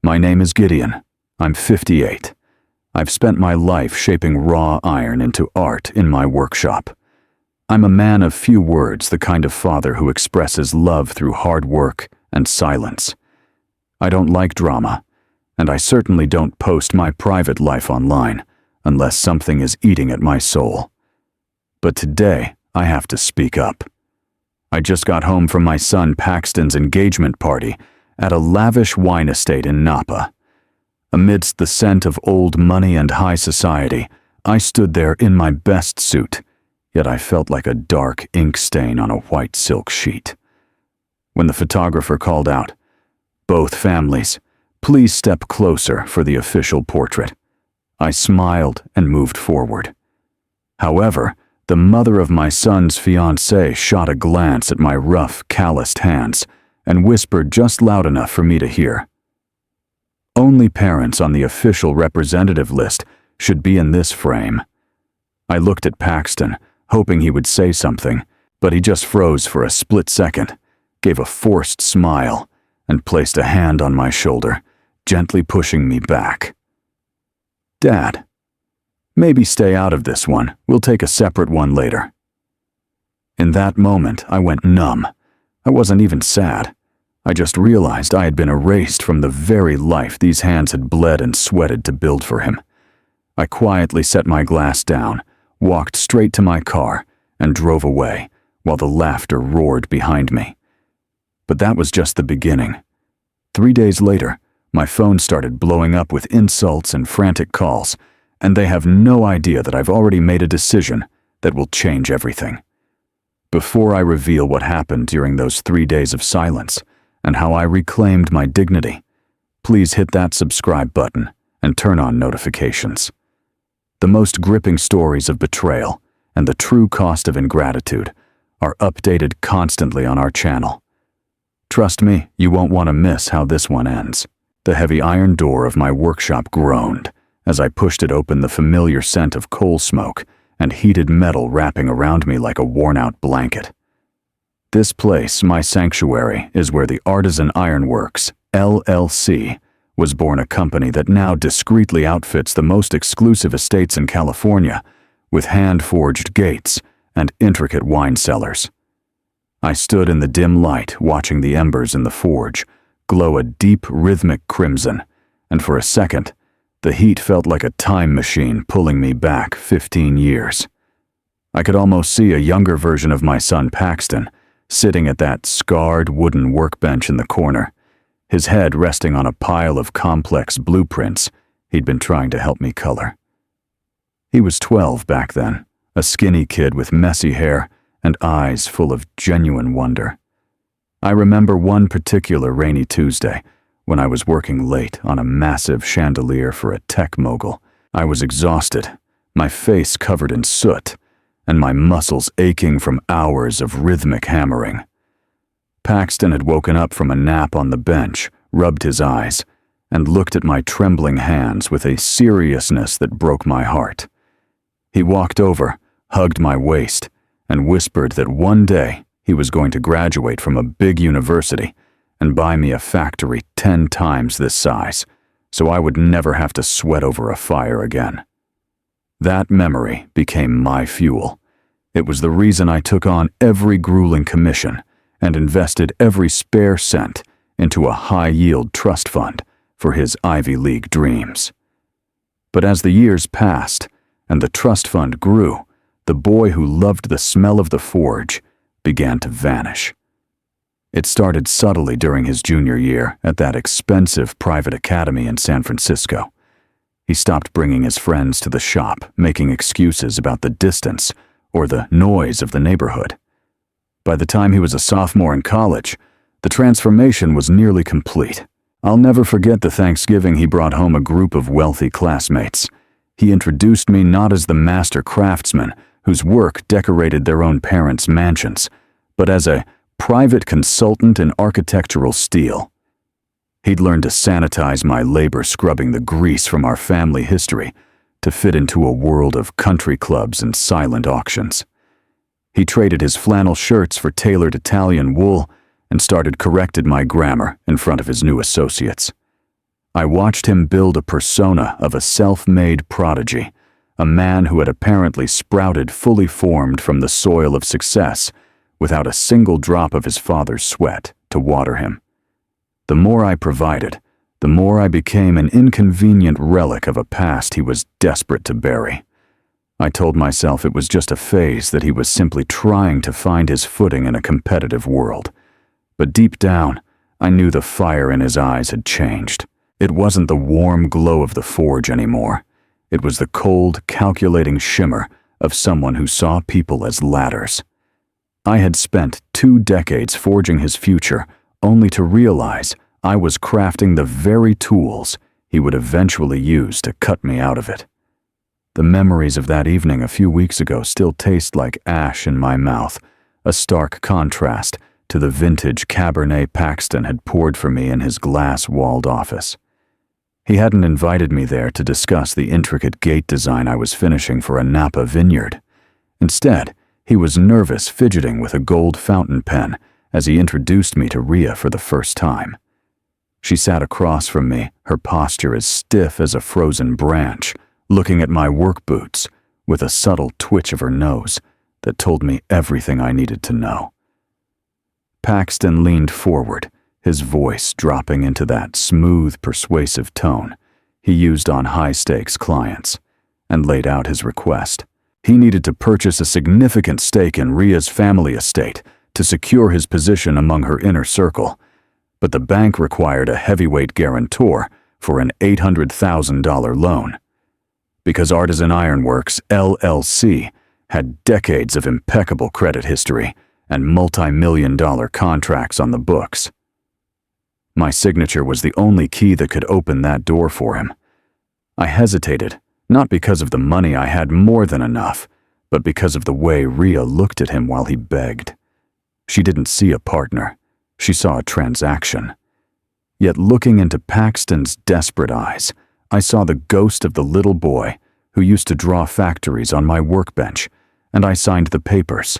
My name is Gideon. I'm 58. I've spent my life shaping raw iron into art in my workshop. I'm a man of few words, the kind of father who expresses love through hard work and silence. I don't like drama, and I certainly don't post my private life online unless something is eating at my soul. But today, I have to speak up. I just got home from my son Paxton's engagement party at a lavish wine estate in Napa. Amidst the scent of old money and high society, I stood there in my best suit, yet I felt like a dark ink stain on a white silk sheet. When the photographer called out, "Both families, please step closer for the official portrait," I smiled and moved forward. However, the mother of my son's fiancée shot a glance at my rough, calloused hands and whispered just loud enough for me to hear. Only parents on the official representative list should be in this frame. I looked at Paxton, hoping he would say something, but he just froze for a split second, gave a forced smile, and placed a hand on my shoulder, gently pushing me back. "Dad, maybe stay out of this one. We'll take a separate one later." In that moment, I went numb. I wasn't even sad. I just realized I had been erased from the very life these hands had bled and sweated to build for him. I quietly set my glass down, walked straight to my car, and drove away, while the laughter roared behind me. But that was just the beginning. 3 days later, my phone started blowing up with insults and frantic calls, and they have no idea that I've already made a decision that will change everything. Before I reveal what happened during those 3 days of silence, and how I reclaimed my dignity, please hit that subscribe button and turn on notifications. The most gripping stories of betrayal and the true cost of ingratitude are updated constantly on our channel. Trust me, you won't want to miss how this one ends. The heavy iron door of my workshop groaned as I pushed it open, the familiar scent of coal smoke and heated metal wrapping around me like a worn-out blanket. This place, my sanctuary, is where the Artisan Ironworks, LLC, was born, a company that now discreetly outfits the most exclusive estates in California with hand-forged gates and intricate wine cellars. I stood in the dim light, watching the embers in the forge glow a deep, rhythmic crimson, and for a second, the heat felt like a time machine pulling me back 15 years. I could almost see a younger version of my son Paxton, sitting at that scarred wooden workbench in the corner, his head resting on a pile of complex blueprints he'd been trying to help me color. He was 12 back then, a skinny kid with messy hair and eyes full of genuine wonder. I remember one particular rainy Tuesday when I was working late on a massive chandelier for a tech mogul. I was exhausted, my face covered in soot, and my muscles aching from hours of rhythmic hammering. Paxton had woken up from a nap on the bench, rubbed his eyes, and looked at my trembling hands with a seriousness that broke my heart. He walked over, hugged my waist, and whispered that one day he was going to graduate from a big university and buy me a factory 10 times this size, so I would never have to sweat over a fire again. That memory became my fuel. It was the reason I took on every grueling commission and invested every spare cent into a high-yield trust fund for his Ivy League dreams. But as the years passed and the trust fund grew, the boy who loved the smell of the forge began to vanish. It started subtly during his junior year at that expensive private academy in San Francisco. He stopped bringing his friends to the shop, making excuses about the distance or the noise of the neighborhood. By the time he was a sophomore in college, the transformation was nearly complete. I'll never forget the Thanksgiving he brought home a group of wealthy classmates. He introduced me not as the master craftsman whose work decorated their own parents' mansions, but as a private consultant in architectural steel. He'd learned to sanitize my labor, scrubbing the grease from our family history to fit into a world of country clubs and silent auctions. He traded his flannel shirts for tailored Italian wool and started corrected my grammar in front of his new associates. I watched him build a persona of a self-made prodigy, a man who had apparently sprouted fully formed from the soil of success without a single drop of his father's sweat to water him. The more I provided, the more I became an inconvenient relic of a past he was desperate to bury. I told myself it was just a phase, that he was simply trying to find his footing in a competitive world. But deep down, I knew the fire in his eyes had changed. It wasn't the warm glow of the forge anymore. It was the cold, calculating shimmer of someone who saw people as ladders. I had spent 2 decades forging his future, only to realize I was crafting the very tools he would eventually use to cut me out of it. The memories of that evening a few weeks ago still taste like ash in my mouth, a stark contrast to the vintage Cabernet Paxton had poured for me in his glass-walled office. He hadn't invited me there to discuss the intricate gate design I was finishing for a Napa vineyard. Instead, he was nervous, fidgeting with a gold fountain pen as he introduced me to Rhea for the first time. She sat across from me, her posture as stiff as a frozen branch, looking at my work boots with a subtle twitch of her nose that told me everything I needed to know. Paxton leaned forward, his voice dropping into that smooth, persuasive tone he used on high-stakes clients, and laid out his request. He needed to purchase a significant stake in Rhea's family estate to secure his position among her inner circle, but the bank required a heavyweight guarantor for an $800,000 loan. Because Artisan Ironworks, LLC, had decades of impeccable credit history and multi-million-dollar contracts on the books. My signature was the only key that could open that door for him. I hesitated, not because of the money I had more than enough, but because of the way Rhea looked at him while he begged. She didn't see a partner. She saw a transaction. Yet looking into Paxton's desperate eyes, I saw the ghost of the little boy who used to draw factories on my workbench, and I signed the papers.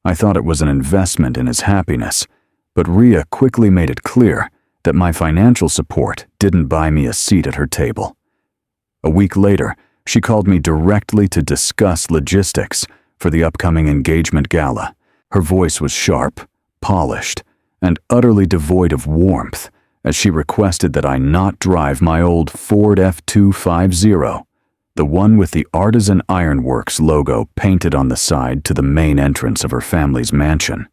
I thought it was an investment in his happiness, but Rhea quickly made it clear that my financial support didn't buy me a seat at her table. A week later, she called me directly to discuss logistics for the upcoming engagement gala. Her voice was sharp, polished, and utterly devoid of warmth as she requested that I not drive my old Ford F250, the one with the Artisan Ironworks logo painted on the side to the main entrance of her family's mansion.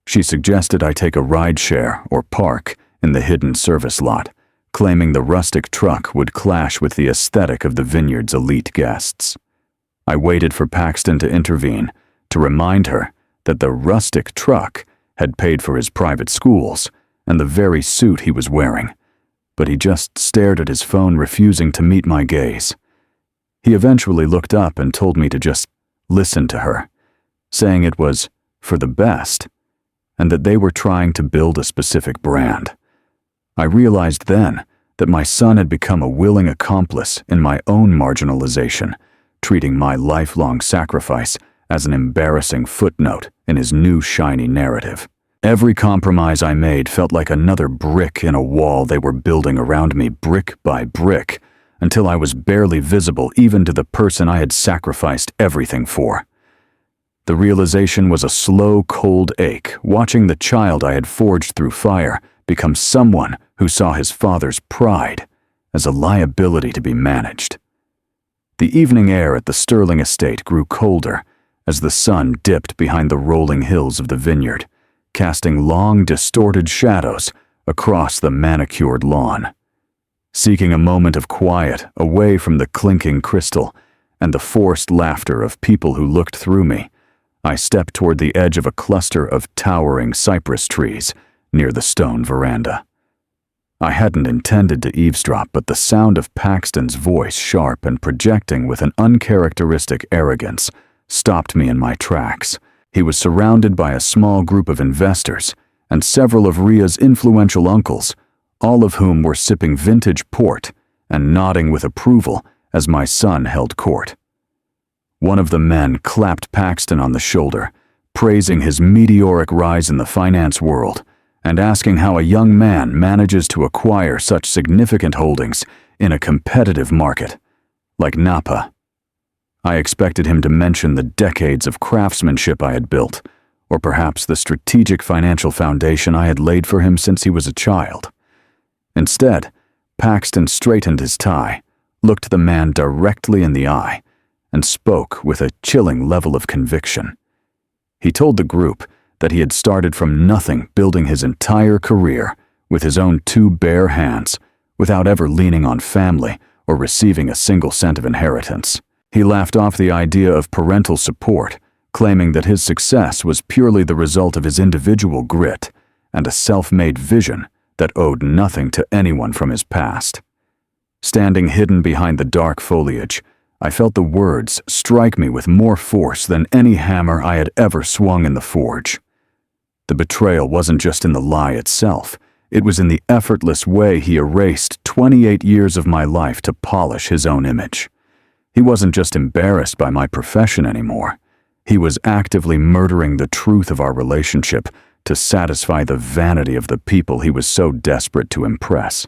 She suggested I take a rideshare or park in the hidden service lot, claiming the rustic truck would clash with the aesthetic of the vineyard's elite guests. I waited for Paxton to intervene, to remind her that the rustic truck had paid for his private schools and the very suit he was wearing, but he just stared at his phone, refusing to meet my gaze. He eventually looked up and told me to just listen to her, saying it was for the best, and that they were trying to build a specific brand. I realized then that my son had become a willing accomplice in my own marginalization, treating my lifelong sacrifice as an embarrassing footnote in his new shiny narrative. Every compromise I made felt like another brick in a wall they were building around me, brick by brick, until I was barely visible even to the person I had sacrificed everything for. The realization was a slow, cold ache, watching the child I had forged through fire become someone who saw his father's pride as a liability to be managed. The evening air at the Sterling estate grew colder as the sun dipped behind the rolling hills of the vineyard, casting long, distorted shadows across the manicured lawn. Seeking a moment of quiet away from the clinking crystal and the forced laughter of people who looked through me, I stepped toward the edge of a cluster of towering cypress trees near the stone veranda. I hadn't intended to eavesdrop, but the sound of Paxton's voice, sharp and projecting with an uncharacteristic arrogance, stopped me in my tracks. He was surrounded by a small group of investors and several of Rhea's influential uncles, all of whom were sipping vintage port and nodding with approval as my son held court. One of the men clapped Paxton on the shoulder, praising his meteoric rise in the finance world, and asking how a young man manages to acquire such significant holdings in a competitive market like Napa. I expected him to mention the decades of craftsmanship I had built, or perhaps the strategic financial foundation I had laid for him since he was a child. Instead, Paxton straightened his tie, looked the man directly in the eye, and spoke with a chilling level of conviction. He told the group that he had started from nothing, building his entire career with his own 2 bare hands, without ever leaning on family or receiving a single cent of inheritance. He laughed off the idea of parental support, claiming that his success was purely the result of his individual grit and a self-made vision that owed nothing to anyone from his past. Standing hidden behind the dark foliage, I felt the words strike me with more force than any hammer I had ever swung in the forge. The betrayal wasn't just in the lie itself, it was in the effortless way he erased 28 years of my life to polish his own image. He wasn't just embarrassed by my profession anymore. He was actively murdering the truth of our relationship to satisfy the vanity of the people he was so desperate to impress.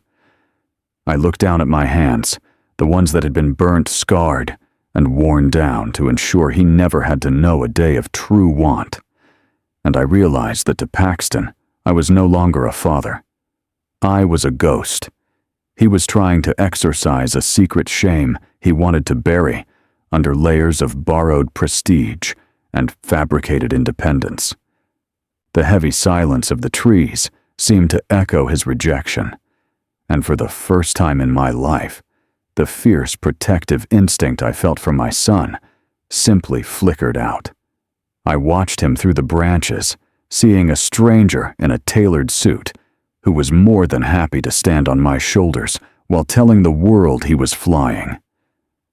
I looked down at my hands, the ones that had been burnt, scarred, and worn down to ensure he never had to know a day of true want. And I realized that to Paxton, I was no longer a father. I was a ghost. He was trying to exorcise a secret shame he wanted to bury under layers of borrowed prestige and fabricated independence. The heavy silence of the trees seemed to echo his rejection, and for the first time in my life, the fierce protective instinct I felt for my son simply flickered out. I watched him through the branches, seeing a stranger in a tailored suit who was more than happy to stand on my shoulders while telling the world he was flying.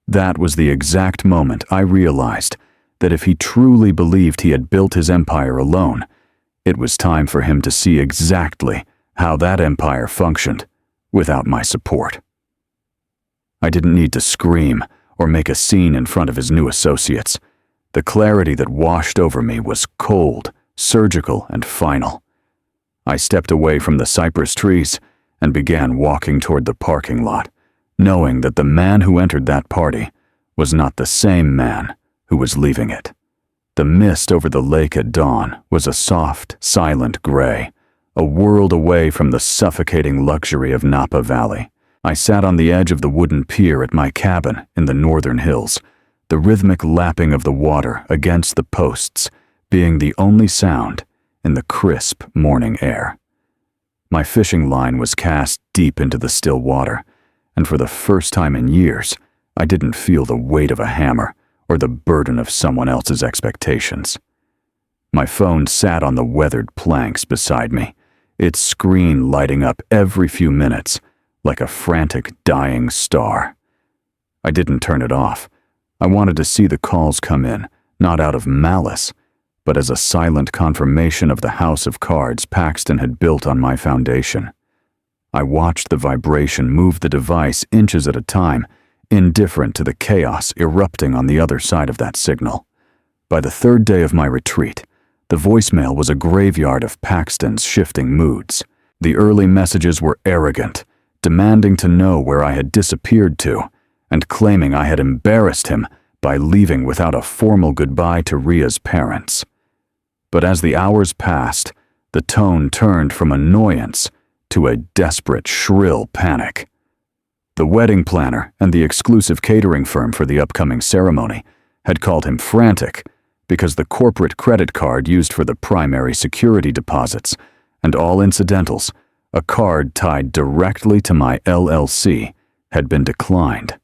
That was the exact moment I realized that if he truly believed he had built his empire alone, it was time for him to see exactly how that empire functioned without my support. I didn't need to scream or make a scene in front of his new associates. The clarity that washed over me was cold, surgical, and final. I stepped away from the cypress trees and began walking toward the parking lot, knowing that the man who entered that party was not the same man who was leaving it. The mist over the lake at dawn was a soft, silent gray, a world away from the suffocating luxury of Napa Valley. I sat on the edge of the wooden pier at my cabin in the northern hills, the rhythmic lapping of the water against the posts being the only sound in the crisp morning air. My fishing line was cast deep into the still water, and for the first time in years, I didn't feel the weight of a hammer or the burden of someone else's expectations. My phone sat on the weathered planks beside me, its screen lighting up every few minutes like a frantic dying star. I didn't turn it off. I wanted to see the calls come in, not out of malice, but as a silent confirmation of the house of cards Paxton had built on my foundation. I watched the vibration move the device inches at a time, indifferent to the chaos erupting on the other side of that signal. By the 3rd day of my retreat, the voicemail was a graveyard of Paxton's shifting moods. The early messages were arrogant, demanding to know where I had disappeared to, and claiming I had embarrassed him by leaving without a formal goodbye to Ria's parents. But as the hours passed, the tone turned from annoyance to a desperate, shrill panic. The wedding planner and the exclusive catering firm for the upcoming ceremony had called him frantic because the corporate credit card used for the primary security deposits and all incidentals, a card tied directly to my LLC, had been declined.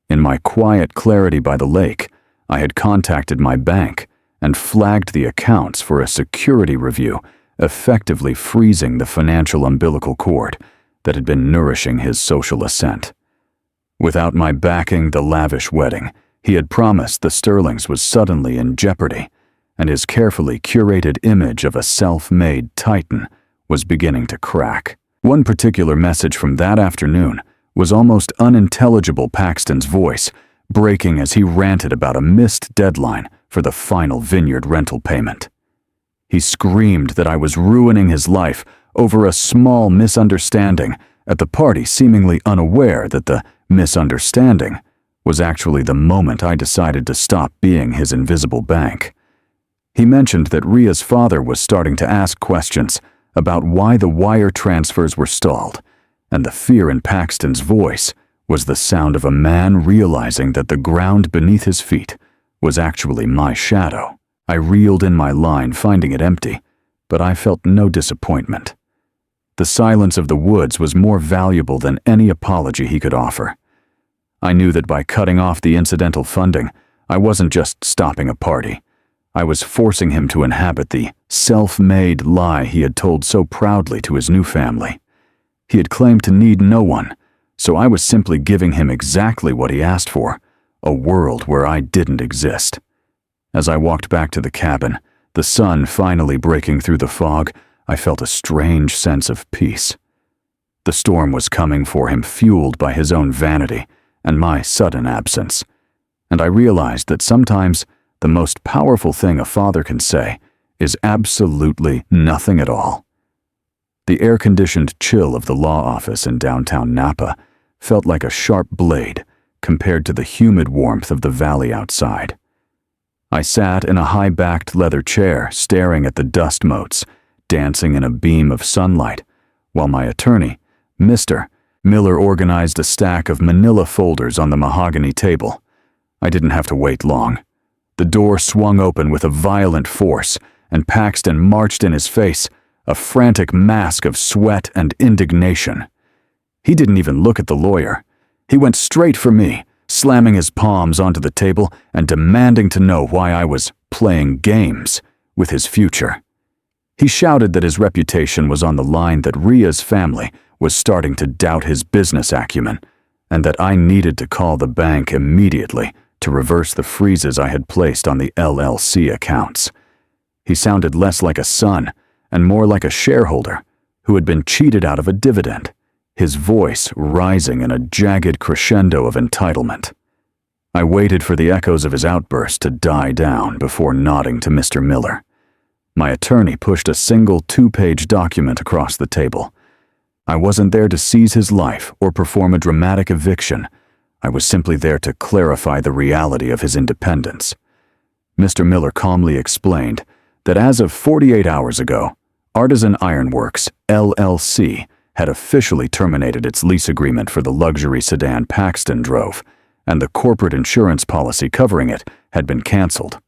In my quiet clarity by the lake, I had contacted my bank and flagged the accounts for a security review, effectively freezing the financial umbilical cord that had been nourishing his social ascent. Without my backing the lavish wedding, he had promised the Sterlings was suddenly in jeopardy, and his carefully curated image of a self-made titan was beginning to crack. One particular message from that afternoon was almost unintelligible. Paxton's voice breaking as he ranted about a missed deadline for the final vineyard rental payment. He screamed that I was ruining his life over a small misunderstanding at the party, seemingly unaware that the misunderstanding was actually the moment I decided to stop being his invisible bank. He mentioned that Ria's father was starting to ask questions about why the wire transfers were stalled, and the fear in Paxton's voice was the sound of a man realizing that the ground beneath his feet was actually my shadow. I reeled in my line, finding it empty, but I felt no disappointment. The silence of the woods was more valuable than any apology he could offer. I knew that by cutting off the incidental funding, I wasn't just stopping a party. I was forcing him to inhabit the self-made lie he had told so proudly to his new family. He had claimed to need no one, so I was simply giving him exactly what he asked for, a world where I didn't exist. As I walked back to the cabin, the sun finally breaking through the fog, I felt a strange sense of peace. The storm was coming for him, fueled by his own vanity and my sudden absence, and I realized that sometimes the most powerful thing a father can say is absolutely nothing at all. The air-conditioned chill of the law office in downtown Napa felt like a sharp blade compared to the humid warmth of the valley outside. I sat in a high-backed leather chair, staring at the dust motes dancing in a beam of sunlight, while my attorney, Mr. Miller, organized a stack of manila folders on the mahogany table. I didn't have to wait long. The door swung open with a violent force, and Paxton marched in his face, a frantic mask of sweat and indignation. He didn't even look at the lawyer. He went straight for me, slamming his palms onto the table and demanding to know why I was playing games with his future. He shouted that his reputation was on the line, that Ria's family was starting to doubt his business acumen, and that I needed to call the bank immediately to reverse the freezes I had placed on the LLC accounts. He sounded less like a son and more like a shareholder who had been cheated out of a dividend, his voice rising in a jagged crescendo of entitlement. I waited for the echoes of his outburst to die down before nodding to Mr. Miller. My attorney pushed a single 2-page document across the table. I wasn't there to seize his life or perform a dramatic eviction. I was simply there to clarify the reality of his independence. Mr. Miller calmly explained that as of 48 hours ago, Artisan Ironworks, LLC, had officially terminated its lease agreement for the luxury sedan Paxton drove, and the corporate insurance policy covering it had been canceled.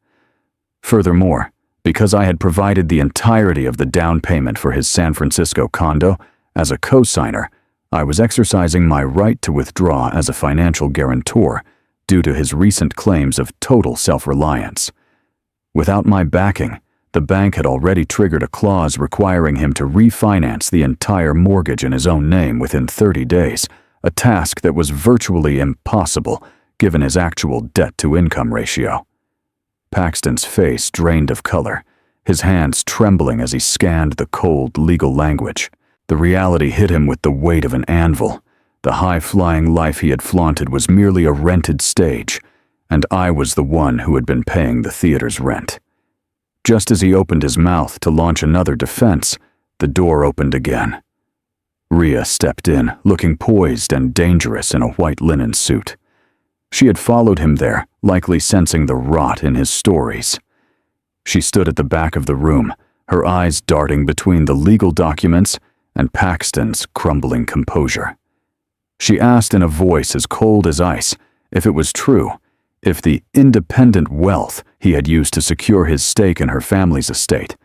Furthermore, because I had provided the entirety of the down payment for his San Francisco condo as a co-signer, I was exercising my right to withdraw as a financial guarantor due to his recent claims of total self-reliance. Without my backing, the bank had already triggered a clause requiring him to refinance the entire mortgage in his own name within 30 days, a task that was virtually impossible given his actual debt-to-income ratio. Paxton's face drained of color, his hands trembling as he scanned the cold legal language. The reality hit him with the weight of an anvil. The high-flying life he had flaunted was merely a rented stage, and I was the one who had been paying the theater's rent. Just as he opened his mouth to launch another defense, the door opened again. Ria stepped in, looking poised and dangerous in a white linen suit. She had followed him there, likely sensing the rot in his stories. She stood at the back of the room, her eyes darting between the legal documents and Paxton's crumbling composure. She asked in a voice as cold as ice if it was true, if the independent wealth he had used to secure his stake in her family's estate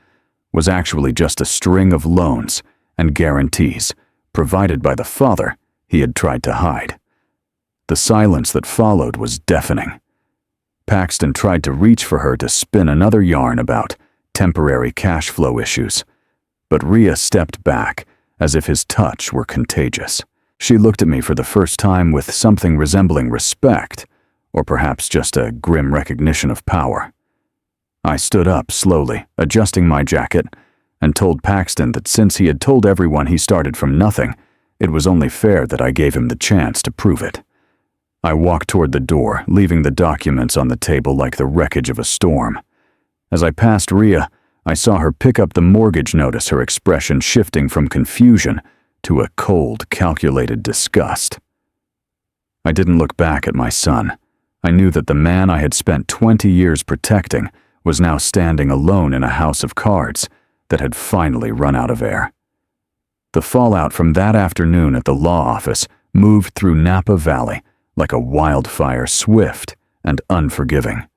was actually just a string of loans and guarantees provided by the father he had tried to hide. The silence that followed was deafening. Paxton tried to reach for her to spin another yarn about temporary cash flow issues, but Ria stepped back as if his touch were contagious. She looked at me for the first time with something resembling respect, or perhaps just a grim recognition of power. I stood up slowly, adjusting my jacket, and told Paxton that since he had told everyone he started from nothing, it was only fair that I gave him the chance to prove it. I walked toward the door, leaving the documents on the table like the wreckage of a storm. As I passed Ria, I saw her pick up the mortgage notice, her expression shifting from confusion to a cold, calculated disgust. I didn't look back at my son. I knew that the man I had spent 20 years protecting was now standing alone in a house of cards that had finally run out of air. The fallout from that afternoon at the law office moved through Napa Valley like a wildfire, swift and unforgiving.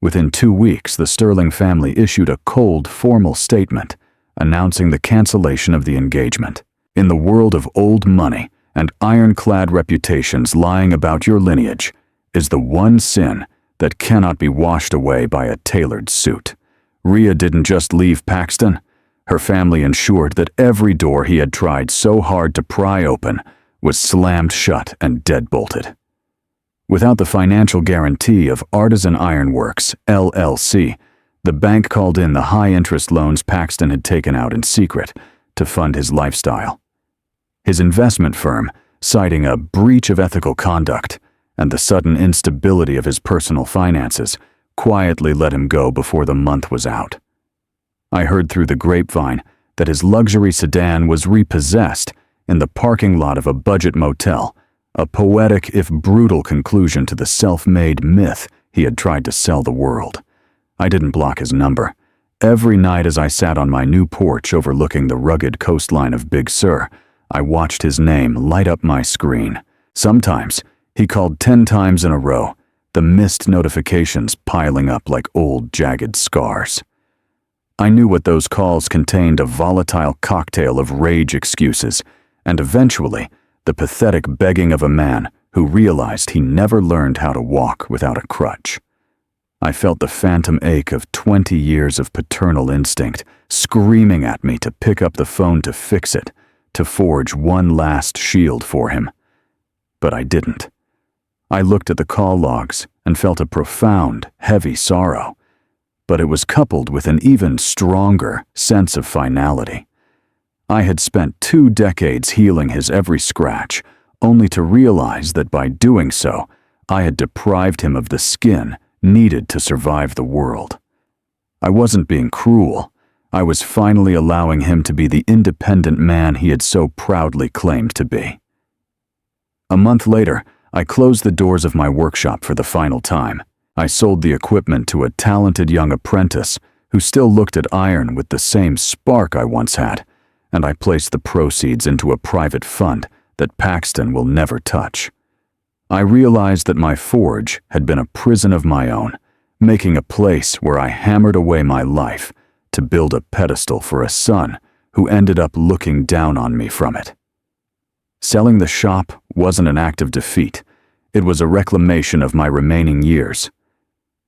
Within 2 weeks, the Sterling family issued a cold, formal statement announcing the cancellation of the engagement. In the world of old money and ironclad reputations lying about your lineage is the one sin that cannot be washed away by a tailored suit. Rhea didn't just leave Paxton. Her family ensured that every door he had tried so hard to pry open was slammed shut and deadbolted. Without the financial guarantee of Artisan Ironworks, LLC, the bank called in the high-interest loans Paxton had taken out in secret to fund his lifestyle. His investment firm, citing a breach of ethical conduct and the sudden instability of his personal finances, quietly let him go before the month was out. I heard through the grapevine that his luxury sedan was repossessed in the parking lot of a budget motel, a poetic if brutal conclusion to the self-made myth he had tried to sell the world. I didn't block his number. Every night as I sat on my new porch overlooking the rugged coastline of Big Sur, I watched his name light up my screen. Sometimes he called 10 times in a row, the missed notifications piling up like old jagged scars. I knew what those calls contained: a volatile cocktail of rage excuses, and eventually the pathetic begging of a man who realized he never learned how to walk without a crutch. I felt the phantom ache of 20 years of paternal instinct screaming at me to pick up the phone to fix it, to forge one last shield for him. But I didn't. I looked at the call logs and felt a profound, heavy sorrow, but it was coupled with an even stronger sense of finality. I had spent 2 decades healing his every scratch, only to realize that by doing so, I had deprived him of the skin needed to survive the world. I wasn't being cruel. I was finally allowing him to be the independent man he had so proudly claimed to be. A month later, I closed the doors of my workshop for the final time. I sold the equipment to a talented young apprentice who still looked at iron with the same spark I once had, and I placed the proceeds into a private fund that Paxton will never touch. I realized that my forge had been a prison of my own, making a place where I hammered away my life to build a pedestal for a son who ended up looking down on me from it. Selling the shop wasn't an act of defeat. It was a reclamation of my remaining years.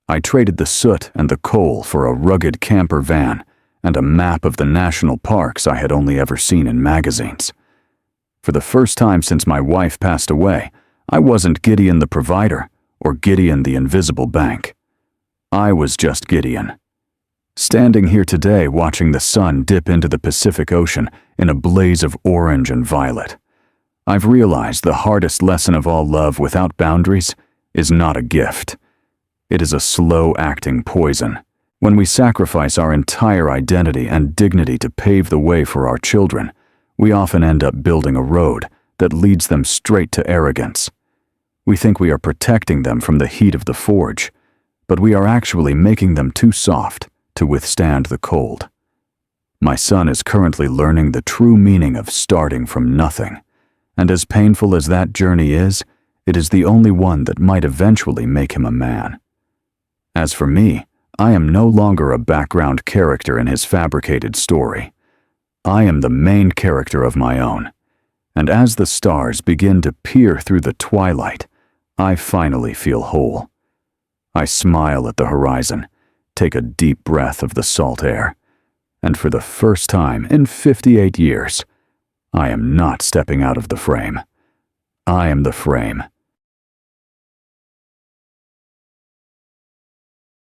I traded the soot and the coal for a rugged camper van and a map of the national parks I had only ever seen in magazines. For the first time since my wife passed away, I wasn't Gideon the provider or Gideon the invisible bank. I was just Gideon. Standing here today watching the sun dip into the Pacific Ocean in a blaze of orange and violet, I've realized the hardest lesson of all: love without boundaries is not a gift. It is a slow-acting poison. When we sacrifice our entire identity and dignity to pave the way for our children, we often end up building a road that leads them straight to arrogance. We think we are protecting them from the heat of the forge, but we are actually making them too soft to withstand the cold. My son is currently learning the true meaning of starting from nothing, and as painful as that journey is, it is the only one that might eventually make him a man. As for me, I am no longer a background character in his fabricated story. I am the main character of my own, and as the stars begin to peer through the twilight, I finally feel whole. I smile at the horizon, take a deep breath of the salt air, and for the first time in 58 years, I am not stepping out of the frame. I am the frame,